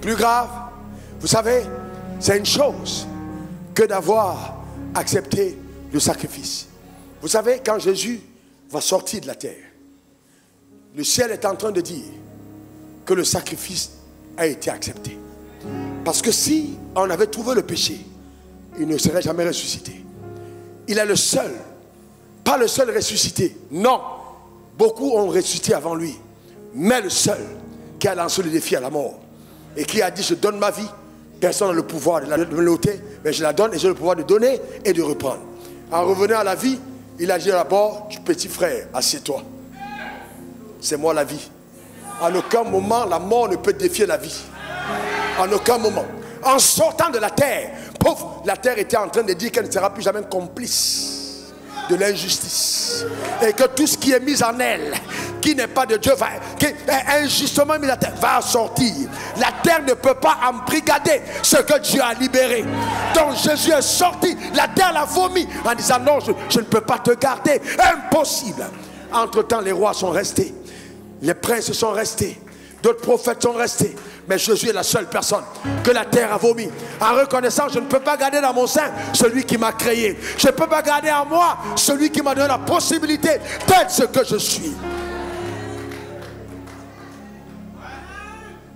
Plus grave, vous savez, c'est une chose que d'avoir accepté le sacrifice. Vous savez, quand Jésus va sortir de la terre, le ciel est en train de dire que le sacrifice a été accepté. Parce que si on avait trouvé le péché, il ne serait jamais ressuscité. Il est le seul, pas le seul ressuscité. Non, beaucoup ont ressuscité avant lui, mais le seul qui a lancé le défi à la mort et qui a dit: je donne ma vie, personne n'a le pouvoir de me l'ôter, mais je la donne et j'ai le pouvoir de donner et de reprendre. En revenant à la vie, il a dit d'abord: petit frère, assieds-toi, c'est moi la vie. En aucun moment la mort ne peut défier la vie, en aucun moment. En sortant de la terre, pauvre, la terre était en train de dire qu'elle ne sera plus jamais complice de l'injustice, et que tout ce qui est mis en elle, qui n'est pas de Dieu, qui est injustement mis à terre, va sortir. La terre ne peut pas embrigader ce que Dieu a libéré. Donc Jésus est sorti, la terre l'a vomi en disant: non, je ne peux pas te garder, impossible. Entre-temps, les rois sont restés, les princes sont restés, d'autres prophètes sont restés, mais Jésus est la seule personne que la terre a vomi. En reconnaissant: je ne peux pas garder dans mon sein celui qui m'a créé. Je ne peux pas garder en moi celui qui m'a donné la possibilité d'être ce que je suis.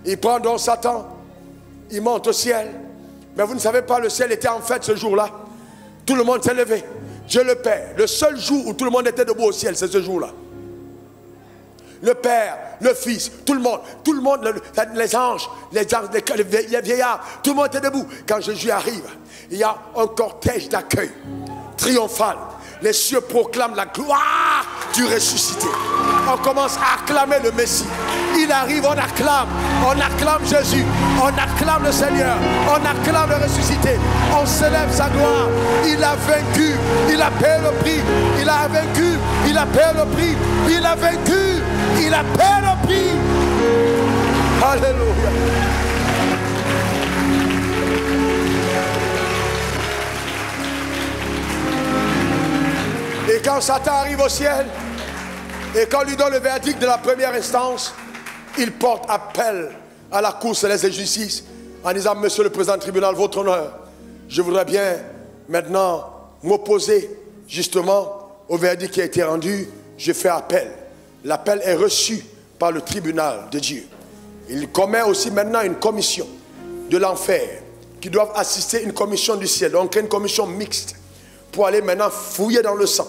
Il prend donc Satan, il monte au ciel. Mais vous ne savez pas, le ciel était en fête ce jour-là. Tout le monde s'est levé. Dieu le Père, le seul jour où tout le monde était debout au ciel, c'est ce jour-là. Le Père, le Fils, tout le monde, les anges, les vieillards, tout le monde était debout. Quand Jésus arrive, il y a un cortège d'accueil triomphal. Les cieux proclament la gloire du ressuscité. On commence à acclamer le Messie. Il arrive, on acclame Jésus, on acclame le Seigneur, on acclame le ressuscité, on célèbre sa gloire. Il a vaincu, il a payé le prix, il a vaincu, il a payé le prix, il a vaincu, il a payé le prix. Alléluia. Et quand Satan arrive au ciel, et quand lui donne le verdict de la première instance, il porte appel à la cour céleste de justice en disant: monsieur le président du tribunal, votre honneur, je voudrais bien maintenant m'opposer justement au verdict qui a été rendu. Je fais appel. L'appel est reçu par le tribunal de Dieu. Il commet aussi maintenant une commission de l'enfer qui doit assister une commission du ciel, donc une commission mixte, pour aller maintenant fouiller dans le sang,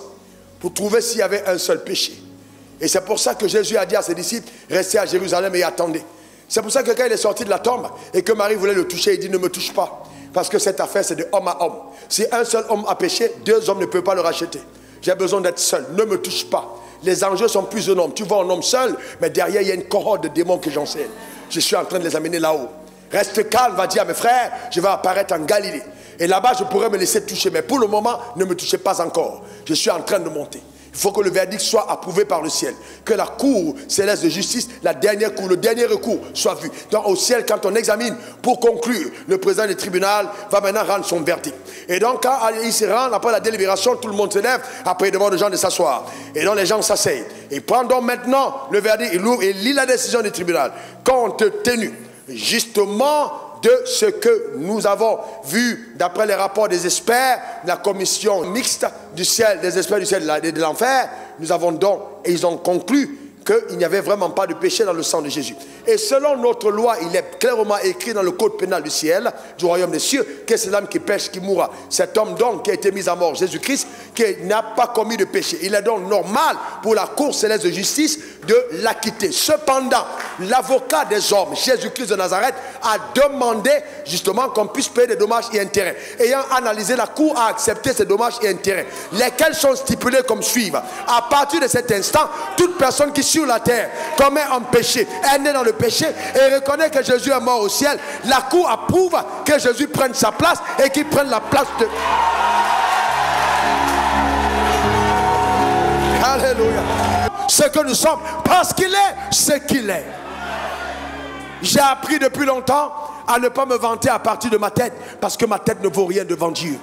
pour trouver s'il y avait un seul péché. Et c'est pour ça que Jésus a dit à ses disciples: restez à Jérusalem et attendez. C'est pour ça que quand il est sorti de la tombe et que Marie voulait le toucher, il dit: ne me touche pas, parce que cette affaire c'est de homme à homme. Si un seul homme a péché, deux hommes ne peuvent pas le racheter. J'ai besoin d'être seul, ne me touche pas. Les enjeux sont plus d'un homme. Tu vois un homme seul, mais derrière il y a une cohorte de démons que j'enseigne. Je suis en train de les amener là-haut. Reste calme, va dire à mes frères: je vais apparaître en Galilée. Et là-bas, je pourrais me laisser toucher. Mais pour le moment, ne me touchez pas encore. Je suis en train de monter. Il faut que le verdict soit approuvé par le ciel. Que la cour céleste de justice, la dernière cour, le dernier recours soit vu. Donc au ciel, quand on examine, pour conclure, le président du tribunal va maintenant rendre son verdict. Et donc quand il se rend, après la délibération, tout le monde se lève. Après il demande aux gens de s'asseoir. Et donc les gens s'asseyent. Et pendant maintenant le verdict, il ouvre et lit la décision du tribunal. Compte tenu justement de ce que nous avons vu d'après les rapports des experts, la commission mixte du ciel, des experts du ciel et de l'enfer, nous avons donc, et ils ont conclu qu'il n'y avait vraiment pas de péché dans le sang de Jésus. Et selon notre loi, il est clairement écrit dans le code pénal du ciel, du royaume des cieux, que c'est l'homme qui pêche qui mourra. Cet homme donc qui a été mis à mort, Jésus-Christ, qui n'a pas commis de péché. Il est donc normal pour la cour céleste de justice de l'acquitter. Cependant, l'avocat des hommes, Jésus-Christ de Nazareth, a demandé justement qu'on puisse payer des dommages et intérêts. Ayant analysé, la cour a accepté ces dommages et intérêts, lesquels sont stipulés comme suivent. À partir de cet instant, toute personne qui sur la terre commet un péché, est née dans le péché et reconnaît que Jésus est mort au ciel, la cour approuve que Jésus prenne sa place et qu'il prenne la place de... Alléluia. Ce que nous sommes, parce qu'il est ce qu'il est. J'ai appris depuis longtemps à ne pas me vanter à partir de ma tête, parce que ma tête ne vaut rien devant Dieu.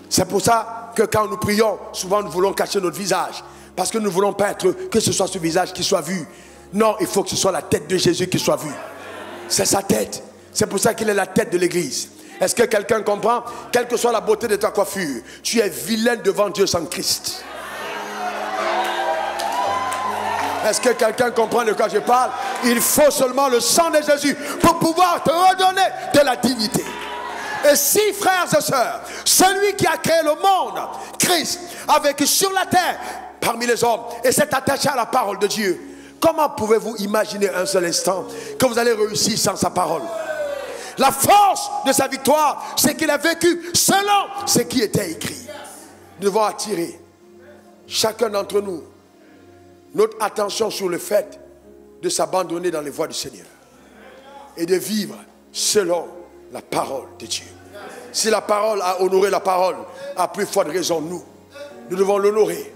C'est pour ça que quand nous prions, souvent nous voulons cacher notre visage. Parce que nous ne voulons pas être, que ce soit ce visage qui soit vu. Non, il faut que ce soit la tête de Jésus qui soit vue. C'est sa tête. C'est pour ça qu'il est la tête de l'église. Est-ce que quelqu'un comprend? Quelle que soit la beauté de ta coiffure, tu es vilain devant Dieu sans Christ. Est-ce que quelqu'un comprend de quoi je parle? Il faut seulement le sang de Jésus pour pouvoir te redonner de la dignité. Et si, frères et sœurs, celui qui a créé le monde, Christ, a vécu sur la terre parmi les hommes et s'est attaché à la parole de Dieu, comment pouvez-vous imaginer un seul instant que vous allez réussir sans sa parole? La force de sa victoire, c'est qu'il a vécu selon ce qui était écrit. Nous devons attirer chacun d'entre nous notre attention sur le fait de s'abandonner dans les voies du Seigneur et de vivre selon la parole de Dieu. Si la parole a honoré la parole, à plus forte raison nous devons l'honorer